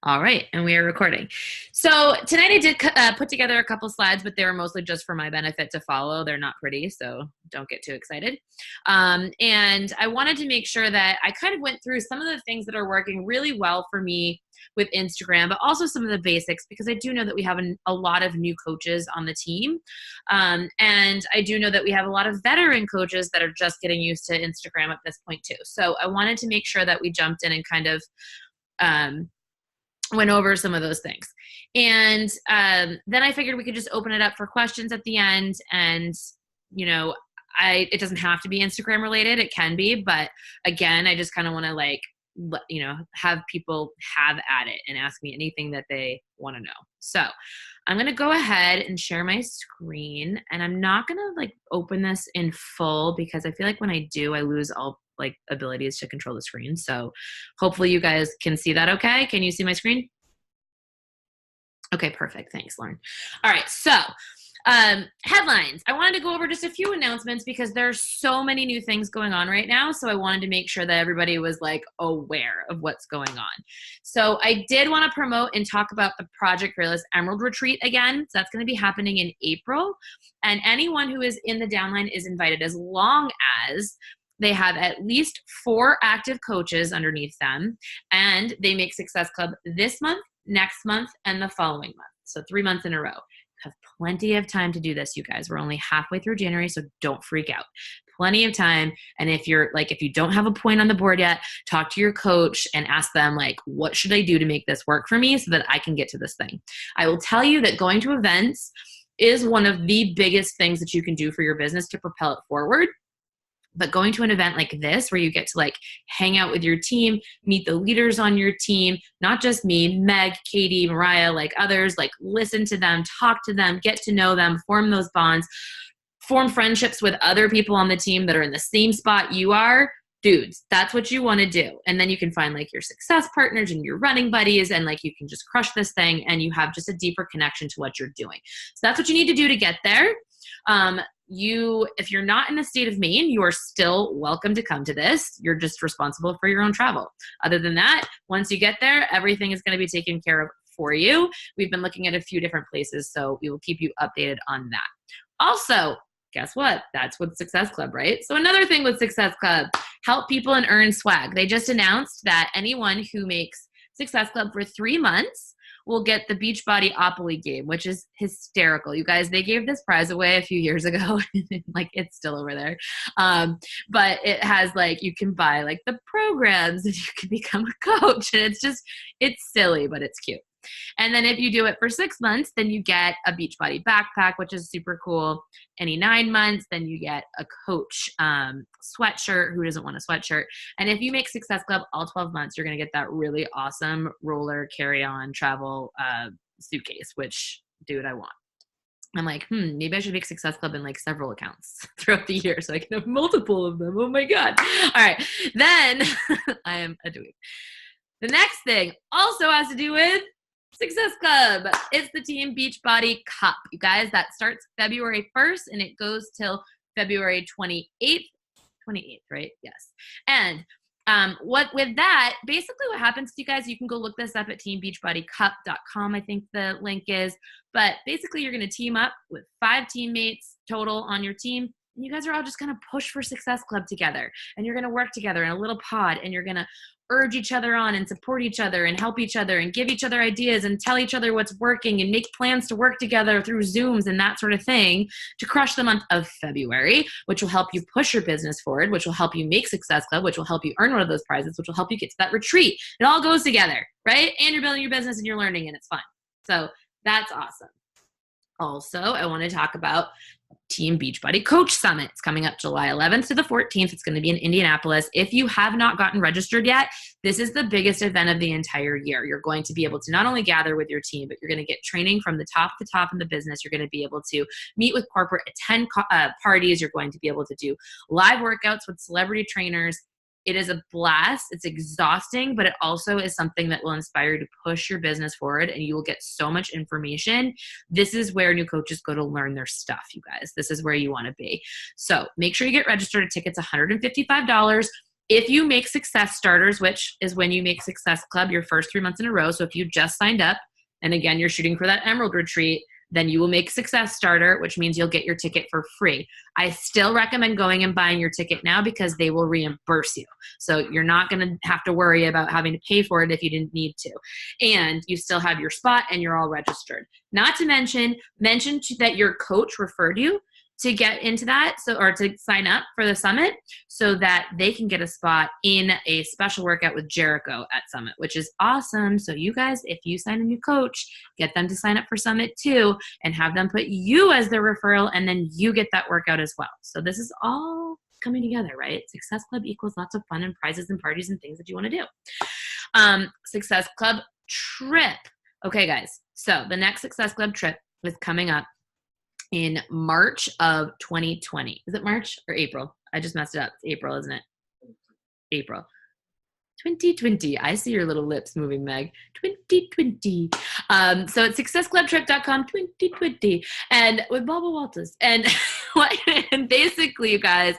All right, and we are recording. So tonight I did put together a couple slides, but they were mostly just for my benefit to follow. They're not pretty, so don't get too excited. And I wanted to make sure that I kind of went through some of the things that are working really well for me with Instagram, but also some of the basics, because I do know that we have a lot of new coaches on the team. And I do know that we have a lot of veteran coaches that are just getting used to Instagram at this point too. So I wanted to make sure that we jumped in and kind of um, went over some of those things. And then I figured we could just open it up for questions at the end. And, you know, it doesn't have to be Instagram related. It can be. But again, I just kind of want to have people have at it and ask me anything that they want to know. So I'm going to go ahead and share my screen, and I'm not going to open this in full because I feel like when I do, I lose all abilities to control the screen. So hopefully you guys can see that okay. Can you see my screen? Okay, perfect. Thanks, Lauren. All right, so headlines. I wanted to go over just a few announcements because there's so many new things going on right now. So I wanted to make sure that everybody was aware of what's going on. So I did want to promote and talk about the Project Fearless Emerald Retreat again. So that's going to be happening in April. And anyone who is in the downline is invited as long as they have at least 4 active coaches underneath them, and they make Success Club this month, next month, and the following month. So 3 months in a row. Have plenty of time to do this, you guys. We're only halfway through January, so don't freak out. Plenty of time. And if you don't have a point on the board yet, talk to your coach and ask them, what should I do to make this work for me so that I can get to this thing? I will tell you that going to events is one of the biggest things that you can do for your business to propel it forward. But going to an event like this, where you get to hang out with your team, meet the leaders on your team, not just me, Meg, Katie, Mariah, others, listen to them, talk to them, get to know them, form those bonds, form friendships with other people on the team that are in the same spot you are. Dudes, that's what you want to do. And then you can find your success partners and your running buddies, and you can just crush this thing, and you have just a deeper connection to what you're doing. So that's what you need to do to get there. If you're not in the state of Maine, you are still welcome to come to this. You're just responsible for your own travel. Other than that, once you get there, everything is going to be taken care of for you. We've been looking at a few different places, so we will keep you updated on that. Also, guess what? That's with Success Club, right? So another thing with Success Club, help people and earn swag. They just announced that anyone who makes Success Club for 3 months will get the Beachbody Opoly game, which is hysterical. You guys, they gave this prize away a few years ago. It's still over there. But it has you can buy the programs and you can become a coach. And it's silly, but it's cute. And then if you do it for 6 months, then you get a Beachbody backpack, which is super cool. Any 9 months, then you get a coach sweatshirt. Who doesn't want a sweatshirt? And if you make Success Club all 12 months, you're going to get that really awesome roller carry-on travel suitcase, which, dude, I want. I'm maybe I should make Success Club in several accounts throughout the year so I can have multiple of them. Oh my God. All right. Then I am a dweeb. The next thing also has to do with Success Club. It's the Team Beachbody Cup. You guys, that starts February 1st and it goes till February 28th. 28th, right? Yes. And with that, basically what happens to you guys, you can go look this up at teambeachbodycup.com, I think the link is. But basically you're going to team up with 5 teammates total on your team. And you guys are all just going to push for Success Club together. And you're going to work together in a little pod, and you're going to urge each other on and support each other and help each other and give each other ideas and tell each other what's working and make plans to work together through Zooms and that sort of thing to crush the month of February, which will help you push your business forward, which will help you make Success Club, which will help you earn one of those prizes, which will help you get to that retreat. It all goes together, right? And you're building your business and you're learning and it's fun. So that's awesome. Also, I want to talk about Team Beachbody Coach Summit. It's coming up July 11th to the 14th. It's going to be in Indianapolis. If you have not gotten registered yet, this is the biggest event of the entire year. You're going to be able to not only gather with your team, but you're going to get training from the top to top in the business. You're going to be able to meet with corporate, attend parties. You're going to be able to do live workouts with celebrity trainers. It is a blast. It's exhausting, but it also is something that will inspire you to push your business forward, and you will get so much information. This is where new coaches go to learn their stuff, you guys. This is where you want to be. So make sure you get registered. A ticket's $155. If you make Success Starters, which is when you make Success Club your first 3 months in a row, so if you just signed up, and again, you're shooting for that Emerald Retreat, then you will make Success Starter, which means you'll get your ticket for free. I still recommend going and buying your ticket now because they will reimburse you. So you're not going to have to worry about having to pay for it if you didn't need to. And you still have your spot and you're all registered. Not to mention that your coach referred you to get into that, or to sign up for the summit so that they can get a spot in a special workout with Jericho at Summit, which is awesome. So you guys, if you sign a new coach, get them to sign up for Summit too and have them put you as their referral, and then you get that workout as well. So this is all coming together, right? Success Club equals lots of fun and prizes and parties and things that you want to do. Success Club trip. Okay, guys. So the next Success Club trip is coming up in March of 2020. Is it March or April? I just messed it up. It's April, isn't it? April. 2020. I see your little lips moving, Meg. 2020. So it's successclubtrip.com 2020. And with Baba Walters. And basically, you guys,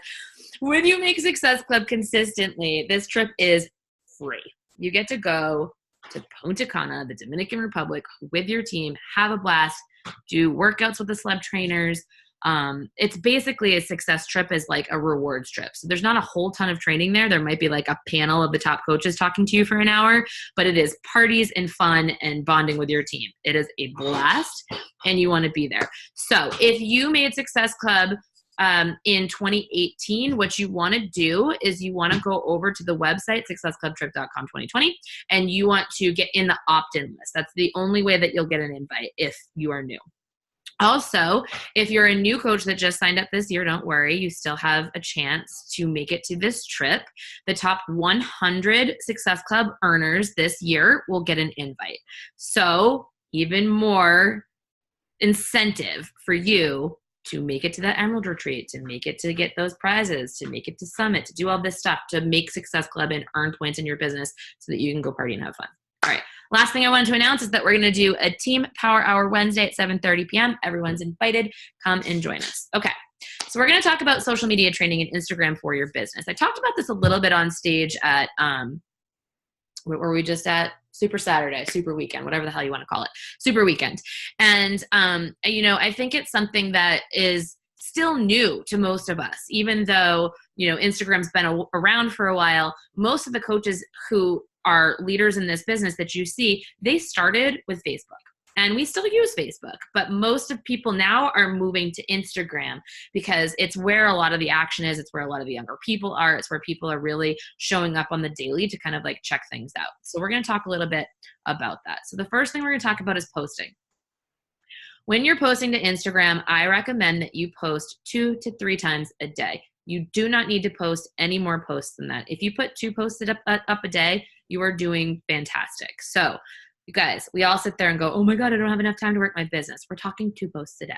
when you make Success Club consistently, this trip is free. You get to go to Punta Cana, the Dominican Republic, with your team, have a blast, do workouts with the celeb trainers. It's basically a success trip is like a rewards trip. So there's not a whole ton of training there. There might be like a panel of the top coaches talking to you for an hour, but it is parties and fun and bonding with your team. It is a blast and you want to be there. So if you made Success Club in 2018, what you want to do is you want to go over to the website, successclubtrip.com 2020, and you want to get in the opt-in list. That's the only way that you'll get an invite if you are new. Also, if you're a new coach that just signed up this year, don't worry. You still have a chance to make it to this trip. The top 100 Success Club earners this year will get an invite. So even more incentive for you to make it to that Emerald Retreat, to make it to get those prizes, to make it to Summit, to do all this stuff, to make Success Club and earn points in your business so that you can go party and have fun. All right. Last thing I wanted to announce is that we're going to do a Team Power Hour Wednesday at 7:30 p.m. Everyone's invited. Come and join us. Okay. So we're going to talk about social media training and Instagram for your business. I talked about this a little bit on stage at, what were we just at? Super Saturday, Super Weekend, whatever the hell you want to call it, Super Weekend. And, I think it's something that is still new to most of us, even though, Instagram's been around for a while. Most of the coaches who are leaders in this business that you see, they started with Facebook. And we still use Facebook, but most of people now are moving to Instagram because it's where a lot of the action is. It's where a lot of the younger people are. It's where people are really showing up on the daily to kind of like check things out. So we're going to talk a little bit about that. So the first thing we're going to talk about is posting. When you're posting to Instagram, I recommend that you post 2 to 3 times a day. You do not need to post any more posts than that. If you put 2 posts up a day, you are doing fantastic. So you guys, we all sit there and go, oh my God, I don't have enough time to work my business. We're talking 2 posts a day.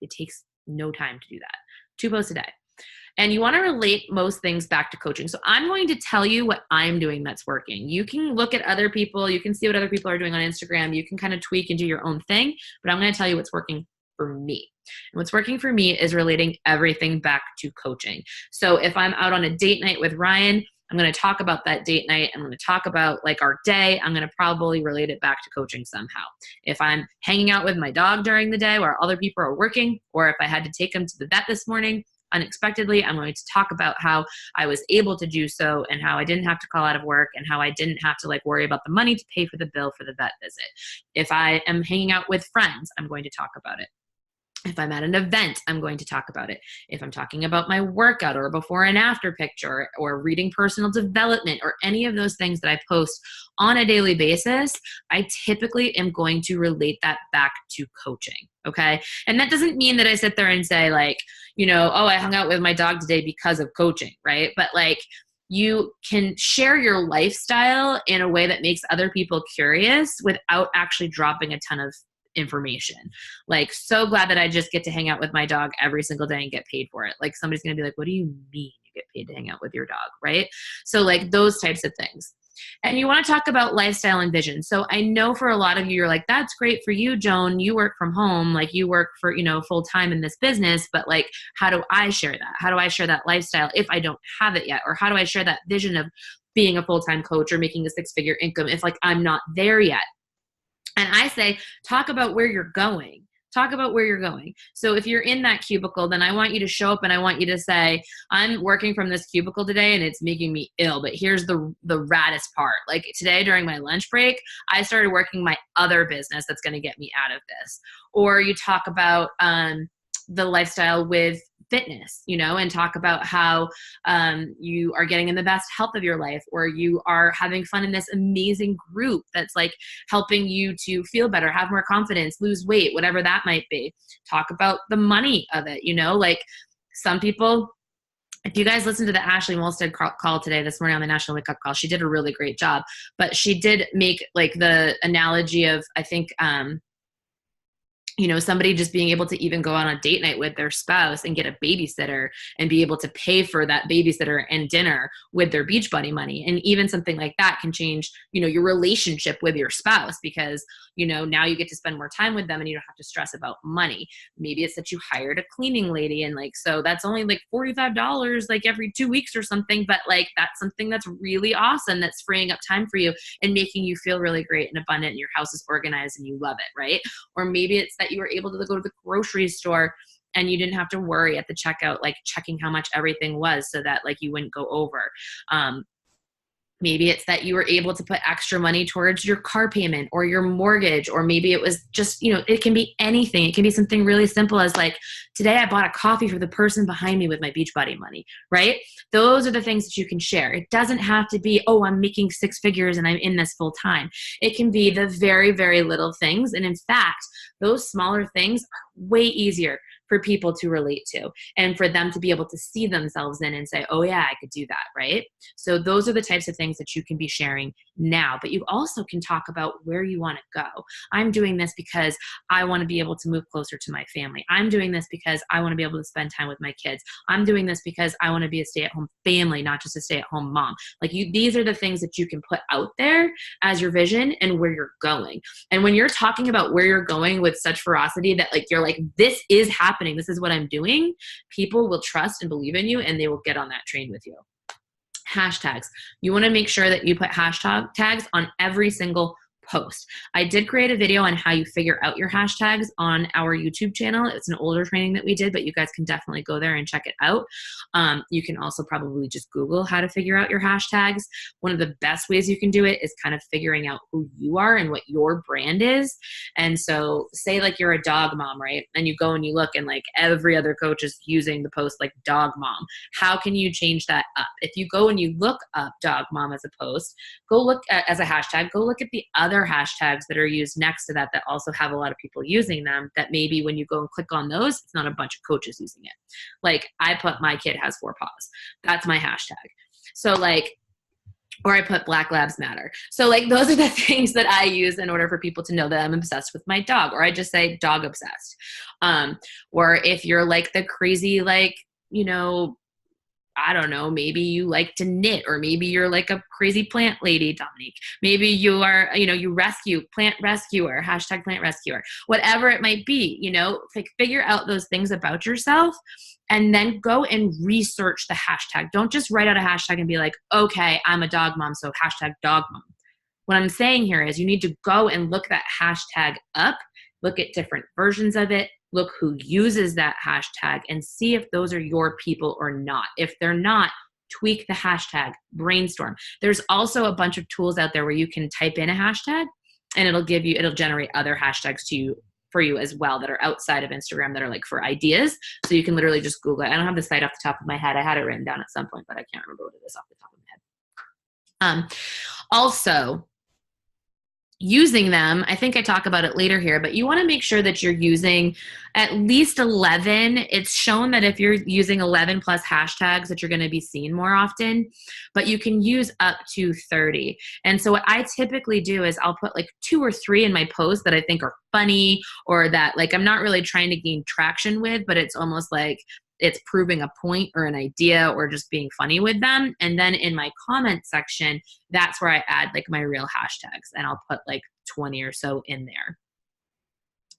It takes no time to do that. 2 posts a day. And you want to relate most things back to coaching. So I'm going to tell you what I'm doing that's working. You can look at other people. You can see what other people are doing on Instagram. You can kind of tweak and do your own thing. But I'm going to tell you what's working for me. And what's working for me is relating everything back to coaching. So if I'm out on a date night with Ryan, I'm going to talk about that date night. I'm going to talk about like our day. I'm going to probably relate it back to coaching somehow. If I'm hanging out with my dog during the day where other people are working, or if I had to take him to the vet this morning unexpectedly, I'm going to talk about how I was able to do so and how I didn't have to call out of work and how I didn't have to like worry about the money to pay for the bill for the vet visit. If I am hanging out with friends, I'm going to talk about it. If I'm at an event, I'm going to talk about it. If I'm talking about my workout or before and after picture or reading personal development or any of those things that I post on a daily basis, I typically am going to relate that back to coaching. Okay. And that doesn't mean that I sit there and say like, oh, I hung out with my dog today because of coaching, right? But like, you can share your lifestyle in a way that makes other people curious without actually dropping a ton of information. Like, so glad that I just get to hang out with my dog every single day and get paid for it. Like, somebody's going to be like, what do you mean you get paid to hang out with your dog? Right? So like those types of things. And you want to talk about lifestyle and vision. So I know for a lot of you, you're like, that's great for you, Joan. You work from home, like you work for, full time in this business, but like, how do I share that? How do I share that lifestyle if I don't have it yet? Or how do I share that vision of being a full-time coach or making a 6-figure income if like I'm not there yet? And I say, talk about where you're going. Talk about where you're going. So if you're in that cubicle, then I want you to show up and I want you to say, I'm working from this cubicle today and it's making me ill, but here's the raddest part. Like today during my lunch break, I started working my other business that's going to get me out of this. Or you talk about the lifestyle with fitness, and talk about how you are getting in the best health of your life, or you are having fun in this amazing group that's like helping you to feel better, have more confidence, lose weight, whatever that might be. Talk about the money of it, like some people, if you guys listened to the Ashley Molstead call today, this morning on the National Wake Up Call, she did a really great job, but she did make like the analogy of, I think, somebody just being able to even go on a date night with their spouse and get a babysitter and be able to pay for that babysitter and dinner with their Beachbody money. And even something like that can change, your relationship with your spouse because, now you get to spend more time with them and you don't have to stress about money. Maybe it's that you hired a cleaning lady and like, so that's only like $45 like every 2 weeks or something, but like that's something that's really awesome that's freeing up time for you and making you feel really great and abundant and your house is organized and you love it, right? Or maybe it's that you were able to go to the grocery store and you didn't have to worry at the checkout, like checking how much everything was so that like you wouldn't go over. Maybe it's that you were able to put extra money towards your car payment or your mortgage, or maybe it was just, it can be anything. It can be something really simple as like, today I bought a coffee for the person behind me with my Beachbody money, right? Those are the things that you can share. It doesn't have to be, oh, I'm making 6 figures and I'm in this full time. It can be the very, very little things. And in fact, those smaller things are way easier for people to relate to and for them to be able to see themselves in and say, oh yeah, I could do that, right? So those are the types of things that you can be sharing now, but you also can talk about where you want to go. I'm doing this because I want to be able to move closer to my family. I'm doing this because I want to be able to spend time with my kids. I'm doing this because I want to be a stay-at-home family, not just a stay-at-home mom. Like these are the things that you can put out there as your vision and where you're going. And when you're talking about where you're going with such ferocity that like, you're like, this is happening, this is what I'm doing, people will trust and believe in you and they will get on that train with you. Hashtags. You want to make sure that you put hashtags on every single post. I did create a video on how you figure out your hashtags on our YouTube channel. It's an older training that we did, but you guys can definitely go there and check it out. You can also probably just Google how to figure out your hashtags. One of the best ways you can do it is kind of figuring out who you are and what your brand is. And so say like you're a dog mom, right? And you go and you look and like every other coach is using the post like dog mom. How can you change that up? If you go and you look up dog mom as a post, go look at, as a hashtag, go look at the other hashtags that are used next to that also have a lot of people using them, that maybe when you go and click on those, it's not a bunch of coaches using it. Like I put my kid has 4 paws. That's my hashtag. So like, or I put Black Labs Matter. So like those are the things that I use in order for people to know that I'm obsessed with my dog, or I just say dog obsessed. Or if you're like the crazy, like, I don't know, maybe you like to knit, or maybe you're like a crazy plant lady, Dominique. Maybe you are, you rescue, plant rescuer, hashtag plant rescuer, whatever it might be, like figure out those things about yourself and then go and research the hashtag. Don't just write out a hashtag and be like, okay, I'm a dog mom, so hashtag dog mom. What I'm saying here is you need to go and look that hashtag up, look at different versions of it, look who uses that hashtag and see if those are your people or not. If they're not, tweak the hashtag, brainstorm. There's also a bunch of tools out there where you can type in a hashtag and it'll generate other hashtags for you as well that are outside of Instagram that are like for ideas. So you can literally just Google it. I don't have the site off the top of my head. I had it written down at some point, but I can't remember what it is off the top of my head. Also, using them, I think I talk about it later here, but you want to make sure that you're using at least 11. It's shown that if you're using 11 plus hashtags that you're going to be seen more often, but you can use up to 30. And so what I typically do is I'll put like 2 or 3 in my posts that I think are funny, or that like I'm not really trying to gain traction with, but it's almost like it's proving a point or an idea or just being funny with them. And then in my comment section, that's where I add like my real hashtags, and I'll put like 20 or so in there.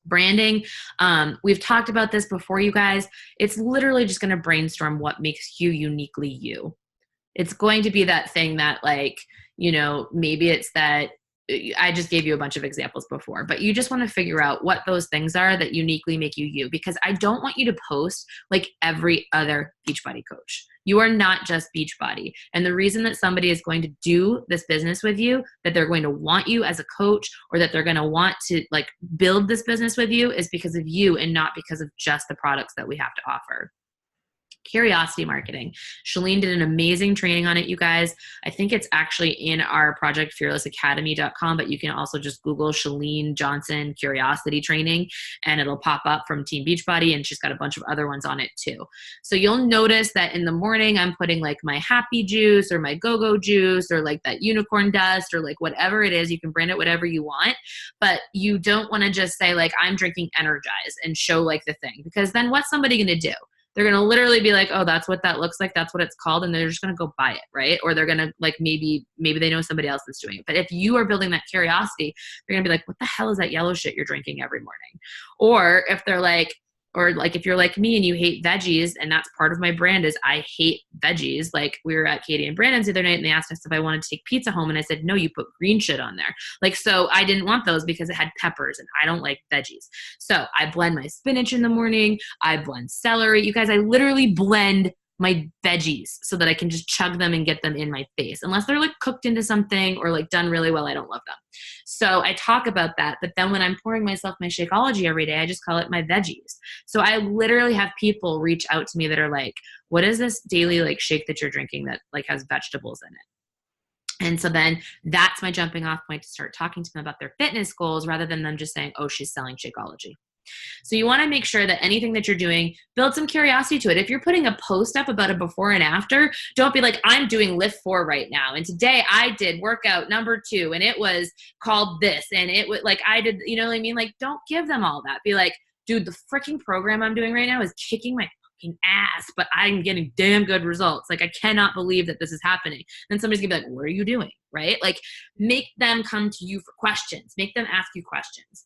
Branding, we've talked about this before, you guys. It's literally just going to brainstorm what makes you uniquely you. It's going to be that thing that, like, you know, maybe it's that I just gave you a bunch of examples before, but you just want to figure out what those things are that uniquely make you you, because I don't want you to post like every other Beachbody coach. You are not just Beachbody. And the reason that somebody is going to do this business with you, that they're going to want you as a coach, or that they're going to want to like build this business with you, is because of you and not because of just the products that we have to offer. Curiosity marketing. Chalene did an amazing training on it, you guys. I think it's actually in our projectfearlessacademy.com, but you can also just Google Chalene Johnson Curiosity Training and it'll pop up from Team Beachbody, and she's got a bunch of other ones on it too. So you'll notice that in the morning I'm putting like my happy juice or my go-go juice or like that unicorn dust or like whatever it is. You can brand it whatever you want, but you don't want to just say like I'm drinking Energize and show like the thing, because then what's somebody going to do? They're going to literally be like, oh, that's what that looks like. That's what it's called. And they're just going to go buy it, right? Or they're going to like, maybe they know somebody else that's doing it. But if you are building that curiosity, they're going to be like, what the hell is that yellow shit you're drinking every morning? Or if they're like, or like if you're like me and you hate veggies, and that's part of my brand is I hate veggies. Like we were at Katie and Brandon's the other night and they asked us if I wanted to take pizza home. And I said, no, you put green shit on there. Like, so I didn't want those because it had peppers and I don't like veggies. So I blend my spinach in the morning. I blend celery. You guys, I literally blend my veggies so that I can just chug them and get them in my face. Unless they're like cooked into something or like done really well, I don't love them. So I talk about that. But then when I'm pouring myself my Shakeology every day, I just call it my veggies. So I literally have people reach out to me that are like, what is this daily like shake that you're drinking that like has vegetables in it? And so then that's my jumping off point to start talking to them about their fitness goals, rather than them just saying, oh, she's selling Shakeology. So you want to make sure that anything that you're doing, build some curiosity to it. If you're putting a post up about a before and after, don't be like, I'm doing lift 4 right now. And today I did workout number 2 and it was called this. And it was like, I did, you know what I mean? Like, don't give them all that. Be like, dude, the freaking program I'm doing right now is kicking my fucking ass, but I'm getting damn good results. Like, I cannot believe that this is happening. Then somebody's gonna be like, what are you doing? Right? Like, make them come to you for questions. Make them ask you questions.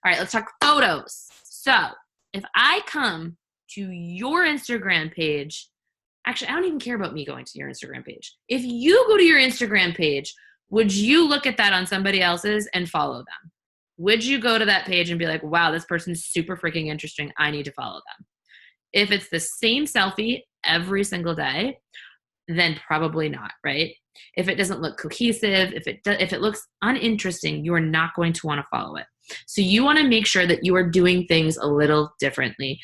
All right, let's talk photos. So if I come to your Instagram page, actually, I don't even care about me going to your Instagram page. If you go to your Instagram page, would you look at that on somebody else's and follow them? Would you go to that page and be like, wow, this person's super freaking interesting. I need to follow them. If it's the same selfie every single day, then probably not, right? If it doesn't look cohesive, if it looks uninteresting, you are not going to want to follow it. So you want to make sure that you are doing things a little differently.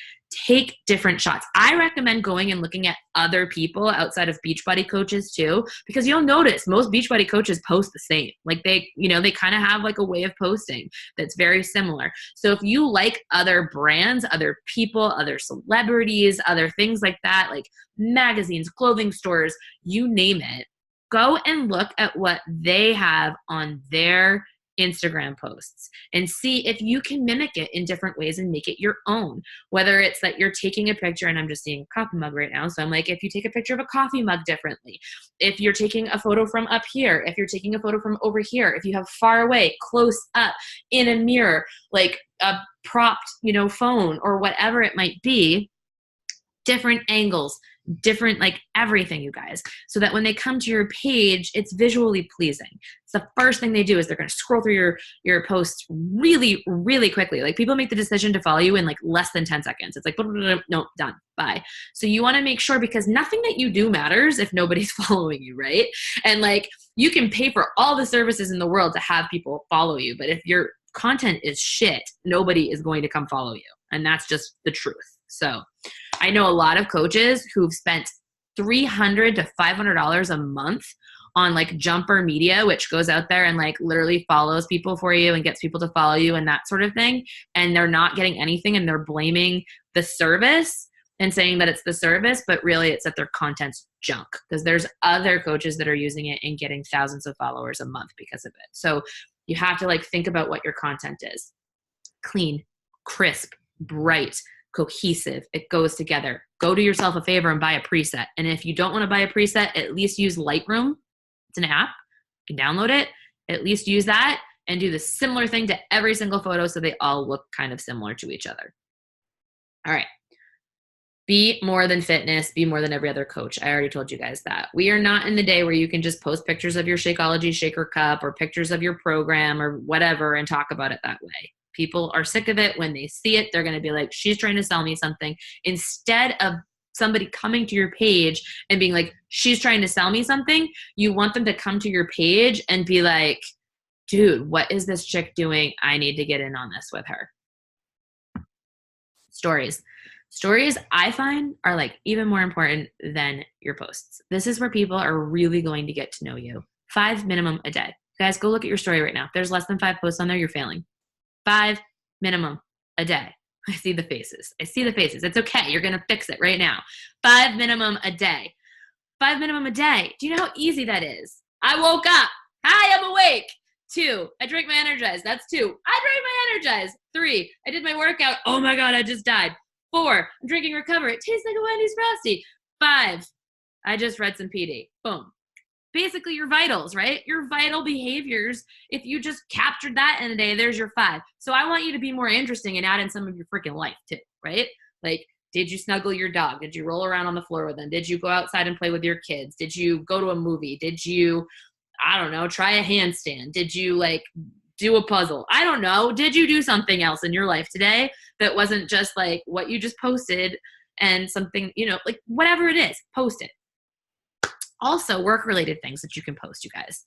Take different shots. I recommend going and looking at other people outside of Beachbody coaches too, because you'll notice most Beachbody coaches post the same. Like they kind of have like a way of posting that's very similar. So if you like other brands, other people, other celebrities, other things like that, like magazines, clothing stores, you name it, go and look at what they have on their Instagram posts and see if you can mimic it in different ways and make it your own. Whether it's that you're taking a picture, and I'm just seeing a coffee mug right now. So I'm like, if you take a picture of a coffee mug differently, if you're taking a photo from up here, if you're taking a photo from over here, if you have far away, close up, in a mirror, like a propped, phone or whatever it might be, different angles, different, like everything, you guys, so that when they come to your page, it's visually pleasing. It's the first thing they do is they're going to scroll through your posts really, really quickly. Like people make the decision to follow you in like less than 10 seconds. It's like, no, done, bye. So you want to make sure, because nothing that you do matters if nobody's following you, right? And like you can pay for all the services in the world to have people follow you, but if your content is shit, nobody is going to come follow you. And that's just the truth. So I know a lot of coaches who've spent $300 to $500 a month on like Jumper Media, which goes out there and like literally follows people for you and gets people to follow you and that sort of thing. And they're not getting anything, and they're blaming the service and saying that it's the service, but really it's that their content's junk, because there's other coaches that are using it and getting thousands of followers a month because of it. So you have to like think about what your content is. Clean, crisp, bright, cohesive. It goes together. Go do yourself a favor and buy a preset. And if you don't want to buy a preset, at least use Lightroom. It's an app. You can download it. At least use that and do the similar thing to every single photo so they all look kind of similar to each other. All right. Be more than fitness. Be more than every other coach. I already told you guys that. We are not in the day where you can just post pictures of your Shakeology shaker cup or pictures of your program or whatever and talk about it that way. People are sick of it. When they see it, they're going to be like, she's trying to sell me something. Instead of somebody coming to your page and being like, she's trying to sell me something, you want them to come to your page and be like, dude, what is this chick doing? I need to get in on this with her. Stories. Stories, I find, are like even more important than your posts. This is where people are really going to get to know you. 5 minimum a day. Guys, go look at your story right now. If there's less than 5 posts on there, you're failing. 5 minimum a day. I see the faces. It's okay. You're going to fix it right now. 5 minimum a day. 5 minimum a day. Do you know how easy that is? I woke up. Hi, I'm awake. 2, I drank my Energize. That's 2. I drank my Energize. 3, I did my workout. Oh my God, I just died. 4, I'm drinking Recover. It tastes like a Wendy's Frosty. 5, I just read some PD. Boom. Basically your vitals, right? Your vital behaviors. If you just captured that in a day, there's your 5. So I want you to be more interesting and add in some of your freaking life too, right? Like, did you snuggle your dog? Did you roll around on the floor with them? Did you go outside and play with your kids? Did you go to a movie? Did you, I don't know, try a handstand? Did you like do a puzzle? I don't know. Did you do something else in your life today that wasn't just like what you just posted and something, you know, like whatever it is, post it. Also, work-related things that you can post, you guys.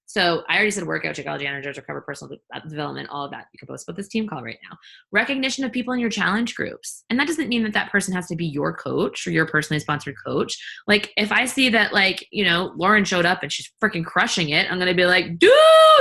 So I already said workout, Shakeology, Energize, Recover, personal development, all of that. You can post about this team call right now. Recognition of people in your challenge groups. And that doesn't mean that that person has to be your coach or your personally sponsored coach. Like if I see that like, you know, Lauren showed up and she's freaking crushing it, I'm going to be like, dude,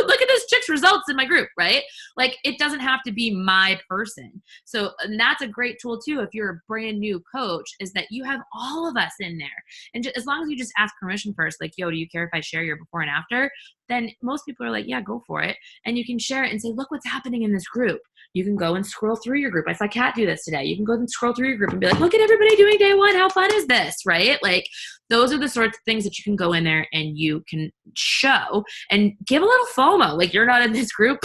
look at this chick's results in my group, right? Like it doesn't have to be my person. So and that's a great tool too. If you're a brand new coach is that you have all of us in there. And as long as you just ask permission first, like, yo, do you care if I share your before and after? Then most people are like, yeah, go for it. And you can share it and say, look what's happening in this group. You can go and scroll through your group. I saw Kat do this today. You can go and scroll through your group and be like, look at everybody doing day 1. How fun is this, right? Like those are the sorts of things that you can go in there and you can show and give a little FOMO. Like you're not in this group.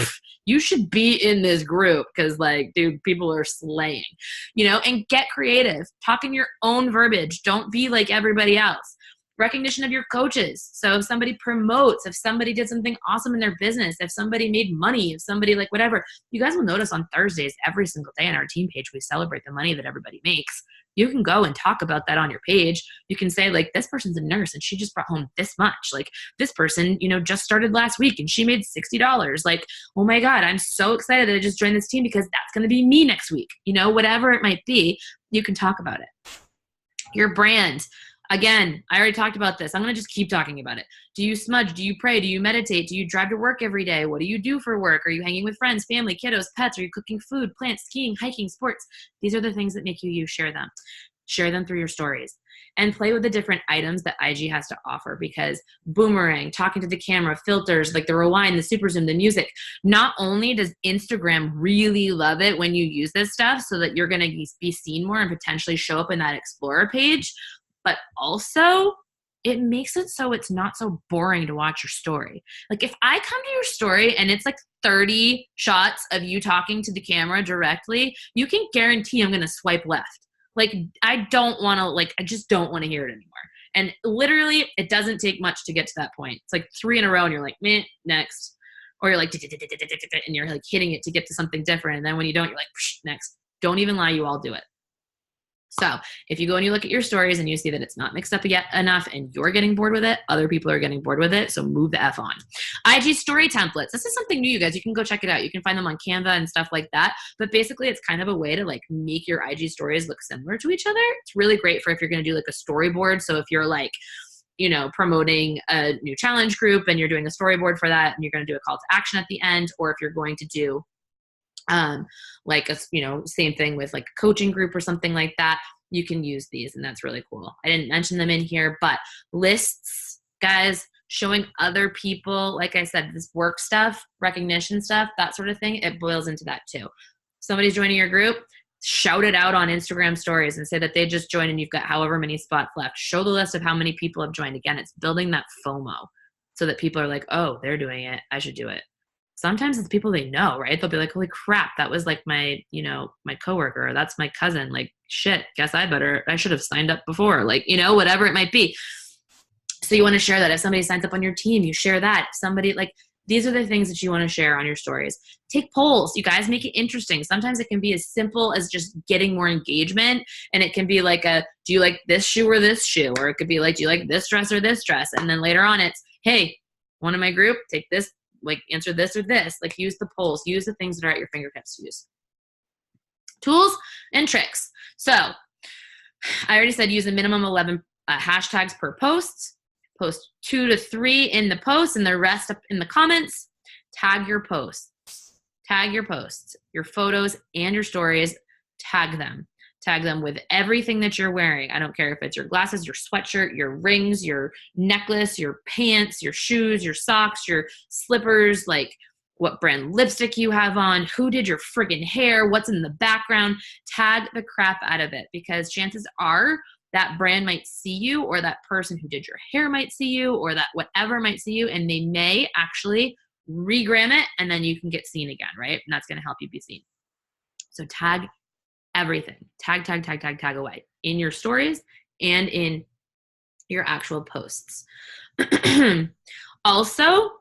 You should be in this group because like, dude, people are slaying, you know, and get creative. Talk in your own verbiage. Don't be like everybody else. Recognition of your coaches. So if somebody promotes, if somebody did something awesome in their business, if somebody made money, if somebody like whatever, you guys will notice on Thursdays, every single day on our team page, we celebrate the money that everybody makes. You can go and talk about that on your page. You can say like, this person's a nurse and she just brought home this much. Like this person, you know, just started last week and she made $60. Like, oh my God, I'm so excited that I just joined this team because that's going to be me next week. You know, whatever it might be, you can talk about it. Your brand. Again, I already talked about this. I'm going to just keep talking about it. Do you smudge? Do you pray? Do you meditate? Do you drive to work every day? What do you do for work? Are you hanging with friends, family, kiddos, pets? Are you cooking food, plants, skiing, hiking, sports? These are the things that make you share them. Share them through your stories and play with the different items that IG has to offer because boomerang, talking to the camera, filters, like the rewind, the super zoom, the music. Not only does Instagram really love it when you use this stuff so that you're going to be seen more and potentially show up in that Explorer page, but also it makes it so it's not so boring to watch your story. Like if I come to your story and it's like 30 shots of you talking to the camera directly, you can guarantee I'm going to swipe left. Like I don't want to I just don't want to hear it anymore. And literally it doesn't take much to get to that point. It's like 3 in a row and you're like, meh, next. Or you're like, and you're like hitting it to get to something different. And then when you don't, you're like, next. Don't even lie, you all do it. So if you go and you look at your stories and you see that it's not mixed up yet enough and you're getting bored with it, other people are getting bored with it. So move the F on. IG story templates. This is something new, you guys. You can go check it out. You can find them on Canva and stuff like that. But basically it's kind of a way to like make your IG stories look similar to each other. It's really great for if you're going to do like a storyboard. So if you're like, you know, promoting a new challenge group and you're doing a storyboard for that and you're going to do a call to action at the end, or if you're going to do like a, you know, same thing with like a coaching group or something like that, you can use these and that's really cool. I didn't mention them in here, but lists, guys, showing other people, like I said, this work stuff, recognition stuff, that sort of thing, it boils into that too. Somebody's joining your group, shout it out on Instagram stories and say that they just joined and you've got however many spots left. Show the list of how many people have joined. Again, it's building that FOMO so that people are like, oh, they're doing it, I should do it. Sometimes it's people they know, right? They'll be like, holy crap, that was like my, you know, my coworker, or that's my cousin. Like, shit, guess I should have signed up before. Like, you know, whatever it might be. So you want to share that. If somebody signs up on your team, you share that. If somebody, like, these are the things that you want to share on your stories. Take polls. You guys, make it interesting. Sometimes it can be as simple as just getting more engagement. And it can be like do you like this shoe or this shoe? Or it could be like, do you like this dress or this dress? And then later on it's, hey, one in my group, take this, like answer this or this. Like, use the polls, use the things that are at your fingertips to use. Tools and tricks. So I already said use a minimum 11 hashtags per post. Post 2 to 3 in the post and the rest up in the comments. Tag your posts. Tag your posts, your photos and your stories. Tag them. Tag them with everything that you're wearing. I don't care if it's your glasses, your sweatshirt, your rings, your necklace, your pants, your shoes, your socks, your slippers, like what brand lipstick you have on, who did your friggin' hair, what's in the background. Tag the crap out of it, because chances are that brand might see you, or that person who did your hair might see you, or that whatever might see you, and they may actually regram it, and then you can get seen again, right? And that's going to help you be seen. So tag everything. Tag away in your stories and in your actual posts. Also,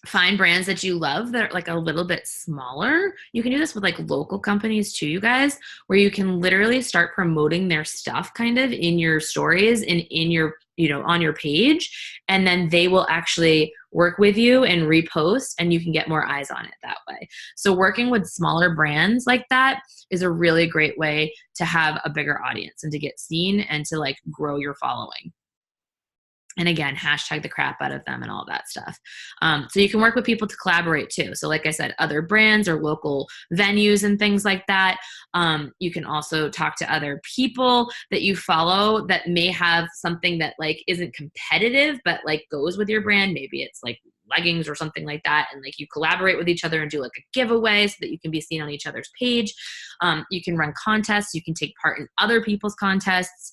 find brands that you love that are like a little bit smaller. You can do this with like local companies too, you guys, where you can literally start promoting their stuff kind of in your stories and in your, you know, on your page. And then they will actually work with you and repost, and you can get more eyes on it that way. So working with smaller brands like that is a really great way to have a bigger audience and to get seen and to like grow your following. And again, hashtag the crap out of them and all that stuff. So you can work with people to collaborate too. So like I said, other brands or local venues and things like that. You can also talk to other people that you follow that may have something that like isn't competitive, but like goes with your brand. Maybe it's like leggings or something like that, and like you collaborate with each other and do like a giveaway so that you can be seen on each other's page. You can run contests. You can take part in other people's contests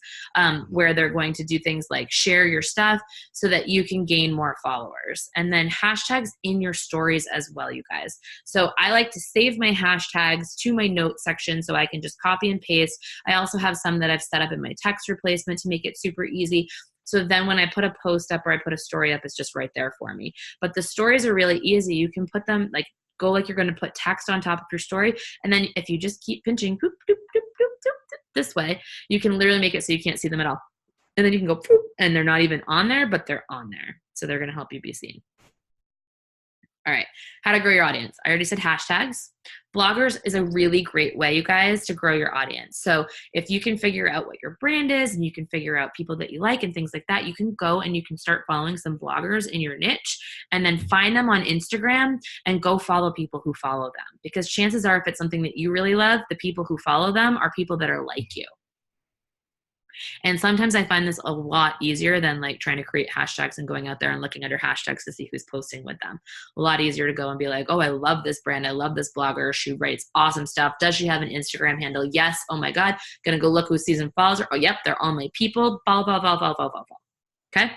where they're going to do things like share your stuff so that you can gain more followers. And then hashtags in your stories as well, you guys. So I like to save my hashtags to my notes section so I can just copy and paste. I also have some that I've set up in my text replacement to make it super easy. So then when I put a post up or I put a story up, it's just right there for me. But the stories are really easy. You can put them like, go like you're going to put text on top of your story. And then if you just keep pinching boop, boop, boop, boop, boop, this way, you can literally make it so you can't see them at all. And then you can go boop, and they're not even on there, but they're on there. So they're going to help you be seen. All right, how to grow your audience. I already said hashtags. Bloggers is a really great way, you guys, to grow your audience. So if you can figure out what your brand is and you can figure out people that you like and things like that, you can go and you can start following some bloggers in your niche and then find them on Instagram and go follow people who follow them. Because chances are, if it's something that you really love, the people who follow them are people that are like you. And sometimes I find this a lot easier than like trying to create hashtags and going out there and looking under hashtags to see who's posting with them. A lot easier to go and be like, oh, I love this brand. I love this blogger. She writes awesome stuff. Does she have an Instagram handle? Yes. Oh my God. Gonna go look who sees and follows her. Oh, yep. They're all my people. Follow. Okay.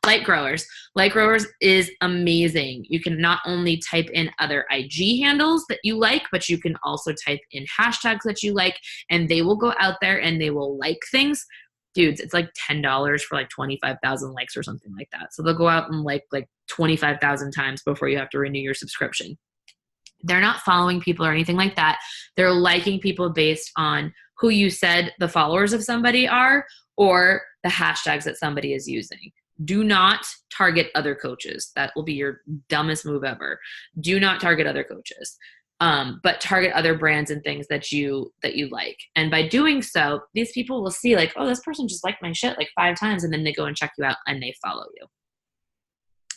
Light growers. Light growers is amazing. You can not only type in other IG handles that you like, but you can also type in hashtags that you like, and they will go out there and they will like things. Dudes, it's like $10 for like 25,000 likes or something like that. So they'll go out and like 25,000 times before you have to renew your subscription. They're not following people or anything like that. They're liking people based on who you said the followers of somebody are or the hashtags that somebody is using. Do not target other coaches. That will be your dumbest move ever. Do not target other coaches. But target other brands and things that you like. And by doing so, these people will see like, oh, this person just liked my shit like 5 times, and then they go and check you out and they follow you.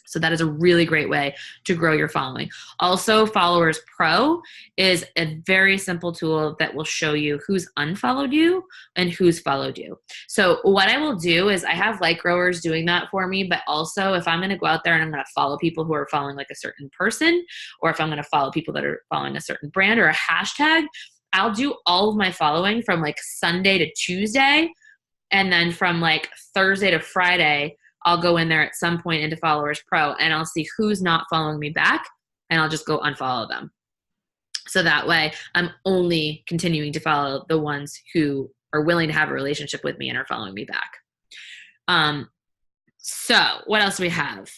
So that is a really great way to grow your following. Also, Followers Pro is a very simple tool that will show you who's unfollowed you and who's followed you. So what I will do is I have light growers doing that for me, but also if I'm going to go out there and I'm going to follow people who are following like a certain person, or if I'm going to follow people that are following a certain brand or a hashtag, I'll do all of my following from like Sunday to Tuesday. And then from like Thursday to Friday, I'll go in there at some point into Followers Pro and I'll see who's not following me back and I'll just go unfollow them. So that way I'm only continuing to follow the ones who are willing to have a relationship with me and are following me back. So what else do we have?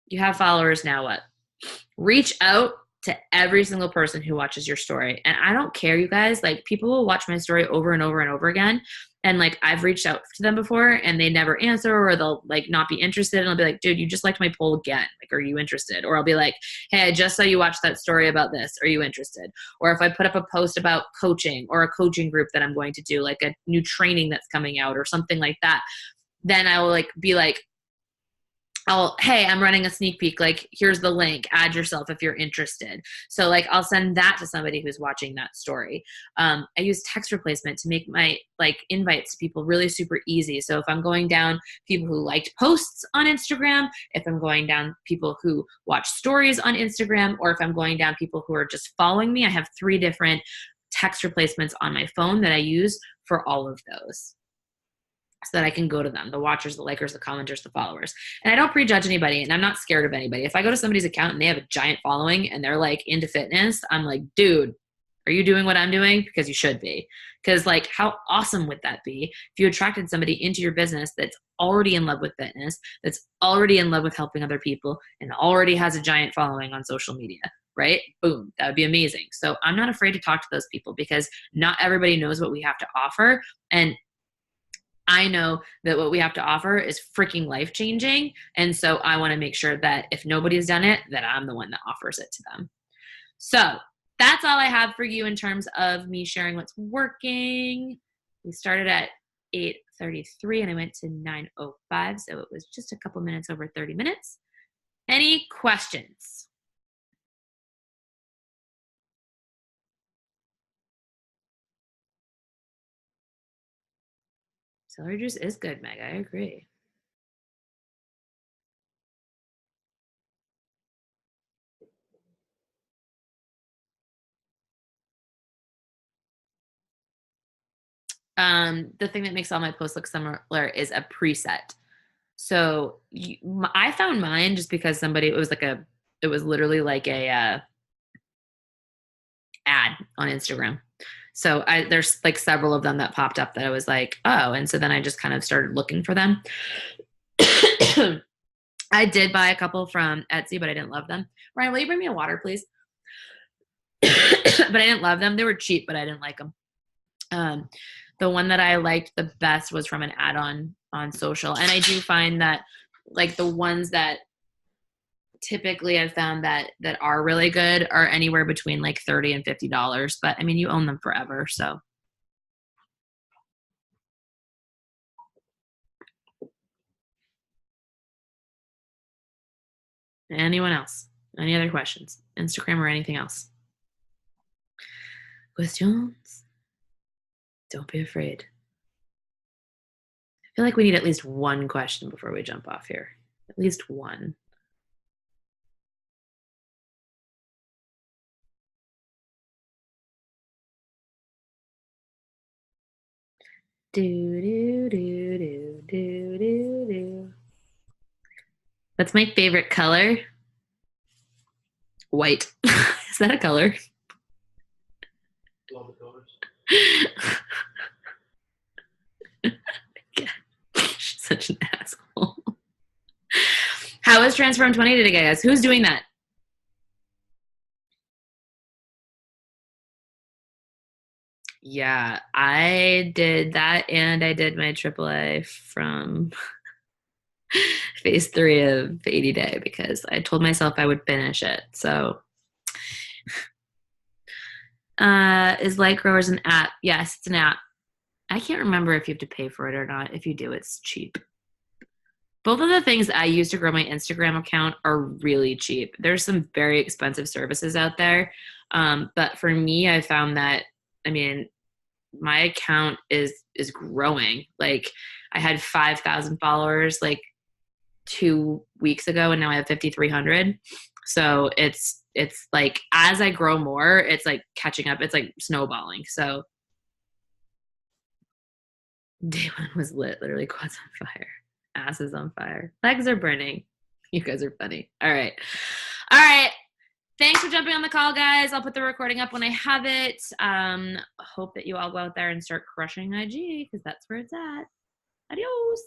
You have followers, now what? Reach out to every single person who watches your story. And I don't care, you guys, like people will watch my story over and over and over again. And like I've reached out to them before and they never answer, or they'll like not be interested. And I'll be like, dude, you just liked my poll again. Like, are you interested? Or I'll be like, hey, I just saw you watch that story about this. Are you interested? Or if I put up a post about coaching or a coaching group that I'm going to do, like a new training that's coming out or something like that, then I will like be like, hey, I'm running a sneak peek. Like, here's the link. Add yourself if you're interested. So like, I'll send that to somebody who's watching that story. I use text replacement to make my like invites to people really super easy. So if I'm going down people who liked posts on Instagram, if I'm going down people who watch stories on Instagram, or if I'm going down people who are just following me, I have 3 different text replacements on my phone that I use for all of those, so that I can go to them, the watchers, the likers, the commenters, the followers. And I don't prejudge anybody, and I'm not scared of anybody. If I go to somebody's account and they have a giant following and they're like into fitness, I'm like, dude, are you doing what I'm doing? Because you should be. Because like, how awesome would that be if you attracted somebody into your business that's already in love with fitness, that's already in love with helping other people, and already has a giant following on social media, right? Boom, that would be amazing. So I'm not afraid to talk to those people, because not everybody knows what we have to offer. And I know that what we have to offer is freaking life-changing. And so I want to make sure that if nobody's done it, that I'm the one that offers it to them. So that's all I have for you in terms of me sharing what's working. We started at 8:33 and I went to 9:05. So it was just a couple minutes over 30 minutes. Any questions? Celery juice is good, Meg. I agree. The thing that makes all my posts look similar is a preset. So I found mine just because somebody, it was literally like a ad on Instagram. So there's like several of them that popped up that I was like, oh, and so then I just kind of started looking for them. I did buy a couple from Etsy, but I didn't love them. Ryan, will you bring me a water, please? But I didn't love them. They were cheap, but I didn't like them. The one that I liked the best was from an add-on on social. And I do find that like the ones that typically I've found that are really good are anywhere between like $30 and $50. But I mean, you own them forever. So. Anyone else? Any other questions? Instagram or anything else? Questions? Don't be afraid. I feel like we need at least one question before we jump off here. At least one. What's my favorite color? White. Is that a color? Love the colors. Yeah. She's such an asshole. How is Transform 20 today, guys? Who's doing that? Yeah, I did that, and I did my AAA from phase 3 of 80 Day because I told myself I would finish it. So, is Light Growers an app? Yes, it's an app. I can't remember if you have to pay for it or not. If you do, it's cheap. Both of the things I use to grow my Instagram account are really cheap. There's some very expensive services out there. But for me, I found that, I mean, my account is growing. Like I had 5,000 followers like 2 weeks ago, and now I have 5,300. So it's like as I grow more, it's like catching up. It's like snowballing. So day one was lit, literally quads on fire, asses on fire, legs are burning. You guys are funny. All right. All right. Thanks for jumping on the call, guys. I'll put the recording up when I have it. Hope that you all go out there and start crushing IG because that's where it's at. Adios.